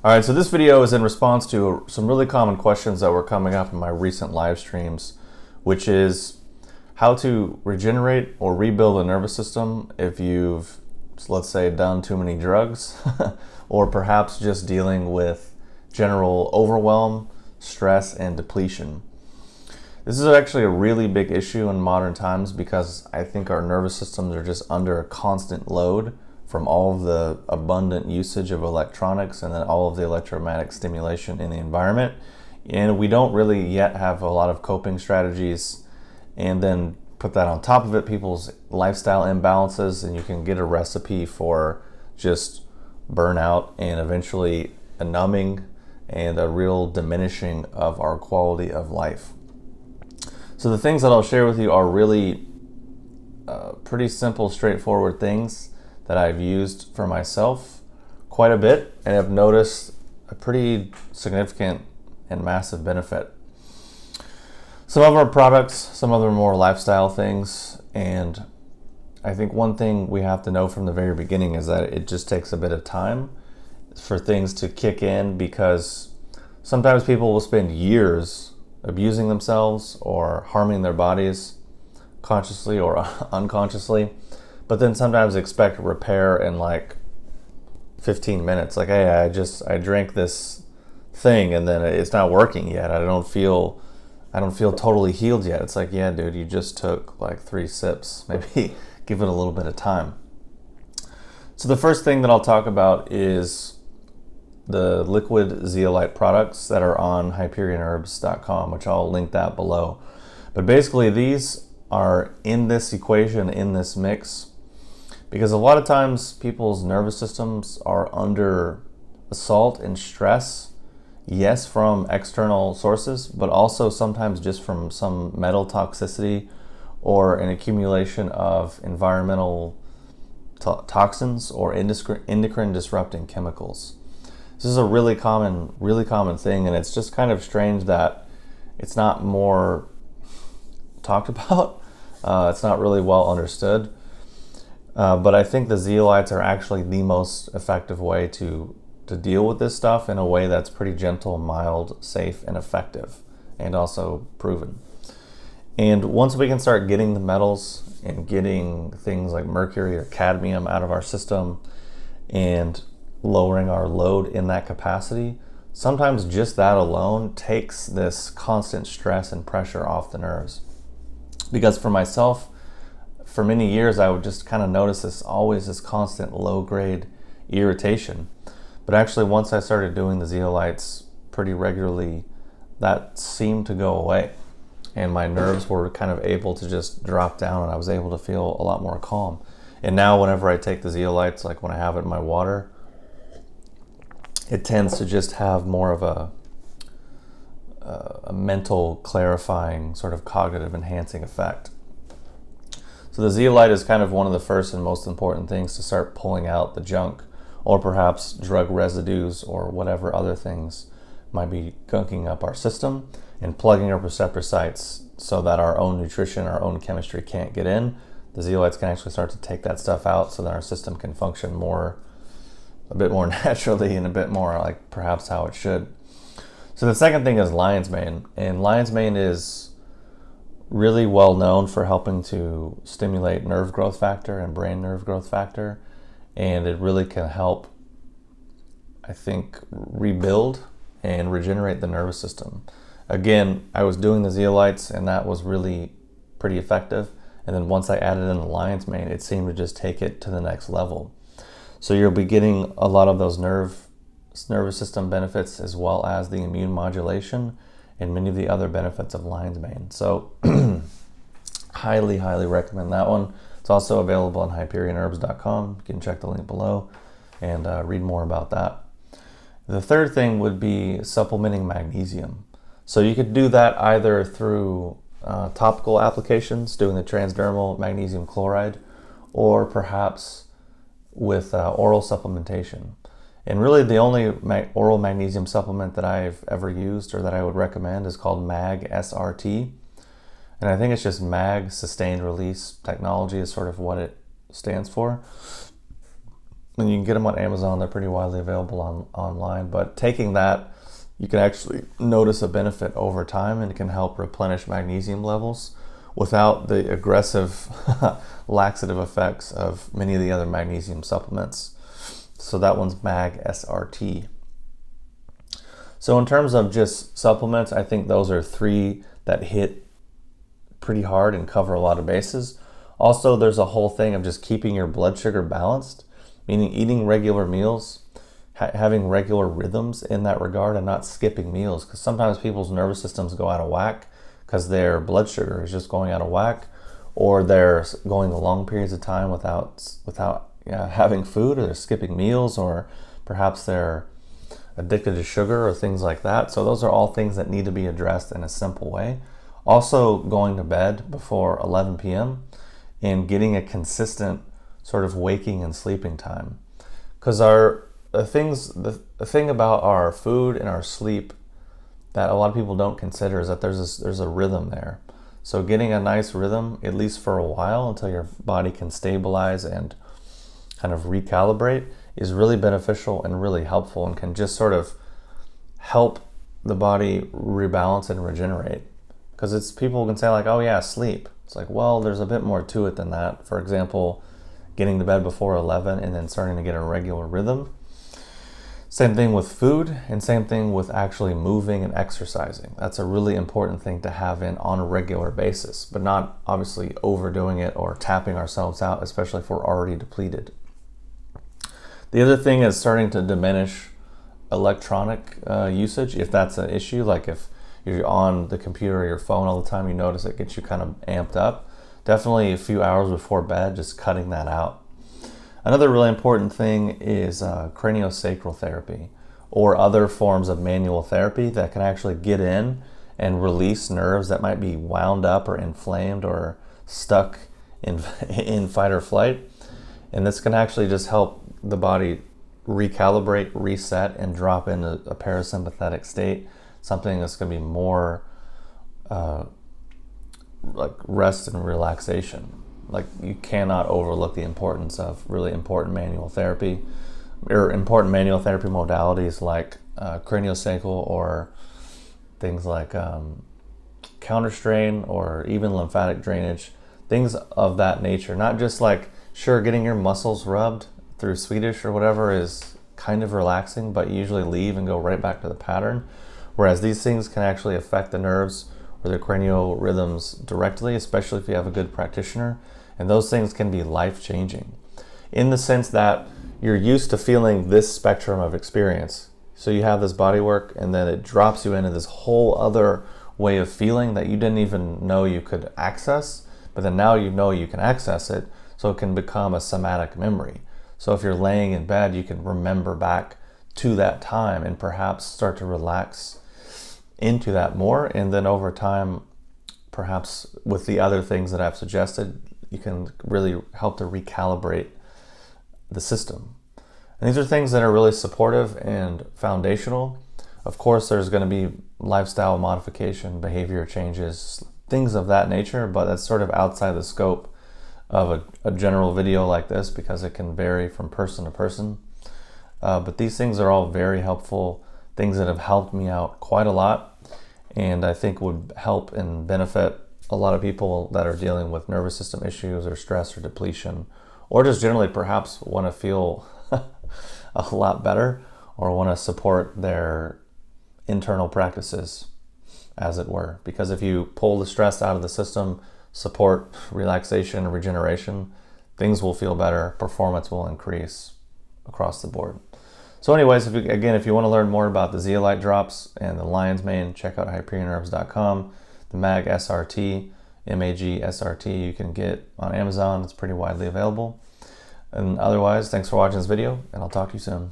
All right, so this video is in response to some really common questions that were coming up in my recent live streams, which is how to regenerate or rebuild a nervous system if you've, let's say, done too many drugs, or perhaps just dealing with general overwhelm, stress, and depletion. This is actually a really big issue in modern times because I think our nervous systems are just under a constant load from all of the abundant usage of electronics and then all of the electromagnetic stimulation in the environment. And we don't really yet have a lot of coping strategies. And then put that on top of it, people's lifestyle imbalances, and you can get a recipe for just burnout and eventually a numbing and a real diminishing of our quality of life. So the things that I'll share with you are really pretty simple, straightforward things that I've used for myself quite a bit and have noticed a pretty significant and massive benefit. Some of our products, some of them are more lifestyle things, and I think one thing we have to know from the very beginning is that it just takes a bit of time for things to kick in, because sometimes people will spend years abusing themselves or harming their bodies consciously or unconsciously, but then sometimes expect repair in like 15 minutes. Like, hey, I drank this thing and then it's not working yet. I don't feel totally healed yet. It's like, yeah, dude, you just took like 3 sips. Maybe give it a little bit of time. So the first thing that I'll talk about is the liquid zeolite products that are on HyperionHerbs.com, which I'll link that below. But basically these are in this equation, in this mix, because a lot of times people's nervous systems are under assault and stress, yes, from external sources, but also sometimes just from some metal toxicity or an accumulation of environmental toxins or endocrine disrupting chemicals. This is a really common thing, and it's just kind of strange that it's not more talked about. It's not really well understood. But I think the zeolites are actually the most effective way to deal with this stuff in a way that's pretty gentle, mild, safe, and effective, and also proven. And once we can start getting the metals and getting things like mercury or cadmium out of our system and lowering our load in that capacity, sometimes just that alone takes this constant stress and pressure off the nerves. Because for myself, for many years, I would just kind of notice this constant low-grade irritation. But actually, once I started doing the zeolites pretty regularly, that seemed to go away. And my nerves were kind of able to just drop down, and I was able to feel a lot more calm. And now whenever I take the zeolites, like when I have it in my water, it tends to just have more of a mental clarifying, sort of cognitive enhancing effect. So the zeolite is kind of one of the first and most important things to start pulling out the junk, or perhaps drug residues or whatever other things might be gunking up our system and plugging our receptor sites so that our own nutrition, our own chemistry can't get in. The zeolites can actually start to take that stuff out so that our system can function a bit more naturally and a bit more like perhaps how it should. So the second thing is lion's mane, and lion's mane is really well known for helping to stimulate nerve growth factor and brain nerve growth factor, and it really can help, I think, rebuild and regenerate the nervous system. Again, I was doing the zeolites and that was really pretty effective, and then once I added in the lion's mane, it seemed to just take it to the next level. So you'll be getting a lot of those nervous system benefits, as well as the immune modulation and many of the other benefits of lion's mane. So highly recommend that one. It's also available on HyperionHerbs.com. You can check the link below and read more about that. The third thing would be supplementing magnesium. So you could do that either through topical applications, doing the transdermal magnesium chloride, or perhaps with oral supplementation. And really the only oral magnesium supplement that I've ever used or that I would recommend is called MagSRT. And I think it's just Mag Sustained Release Technology is sort of what it stands for. and you can get them on Amazon. They're pretty widely available online. But taking that, you can actually notice a benefit over time, and it can help replenish magnesium levels without the aggressive laxative effects of many of the other magnesium supplements. So that one's MagSRT. So in terms of just supplements, I think those are three that hit pretty hard and cover a lot of bases. Also, there's a whole thing of just keeping your blood sugar balanced, meaning eating regular meals, having regular rhythms in that regard, and not skipping meals, because sometimes people's nervous systems go out of whack because their blood sugar is just going out of whack, or they're going long periods of time without having food, or they're skipping meals, or perhaps they're addicted to sugar or things like that. So those are all things that need to be addressed in a simple way. Also, going to bed before 11 p.m. and getting a consistent sort of waking and sleeping time, because the thing about our food and our sleep that a lot of people don't consider is that there's a rhythm there. So getting a nice rhythm, at least for a while, until your body can stabilize and kind of recalibrate, is really beneficial and really helpful, and can just sort of help the body rebalance and regenerate. Because people can say like, oh yeah, sleep. It's like, well, there's a bit more to it than that. For example, getting to bed before 11 and then starting to get a regular rhythm. Same thing with food, and same thing with actually moving and exercising. That's a really important thing to have on a regular basis, but not obviously overdoing it or tapping ourselves out, especially if we're already depleted. The other thing is starting to diminish electronic usage, if that's an issue. Like if you're on the computer or your phone all the time, you notice it gets you kind of amped up. Definitely a few hours before bed, just cutting that out. Another really important thing is CranioSacral therapy, or other forms of manual therapy that can actually get in and release nerves that might be wound up or inflamed or stuck in fight or flight. And this can actually just help the body recalibrate, reset, and drop into a parasympathetic state, something that's going to be more like rest and relaxation. Like, you cannot overlook the importance of really important manual therapy, or important manual therapy modalities like CranioSacral, or things like Counterstrain, or even lymphatic drainage, things of that nature. Not just like, sure, getting your muscles rubbed through Swedish or whatever is kind of relaxing, but you usually leave and go right back to the pattern. Whereas these things can actually affect the nerves or the cranial rhythms directly, especially if you have a good practitioner. And those things can be life-changing in the sense that you're used to feeling this spectrum of experience. So you have this body work, and then it drops you into this whole other way of feeling that you didn't even know you could access, but then now you know you can access it, so it can become a somatic memory. So if you're laying in bed, you can remember back to that time and perhaps start to relax into that more. And then over time, perhaps with the other things that I've suggested, you can really help to recalibrate the system. And these are things that are really supportive and foundational. Of course, there's going to be lifestyle modification, behavior changes, things of that nature, but that's sort of outside the scope of a general video like this, because it can vary from person to person. But these things are all very helpful, things that have helped me out quite a lot, and I think would help and benefit a lot of people that are dealing with nervous system issues or stress or depletion, or just generally perhaps want to feel a lot better, or want to support their internal practices, as it were. Because if you pull the stress out of the system, support relaxation and regeneration, things will feel better, performance will increase across the board. So anyways, if you want to learn more about the Zeolite drops and the lion's mane, check out HyperionHerbs.com. The MagSRT, MagSRT, you can get on Amazon. It's pretty widely available. And otherwise, thanks for watching this video, and I'll talk to you soon.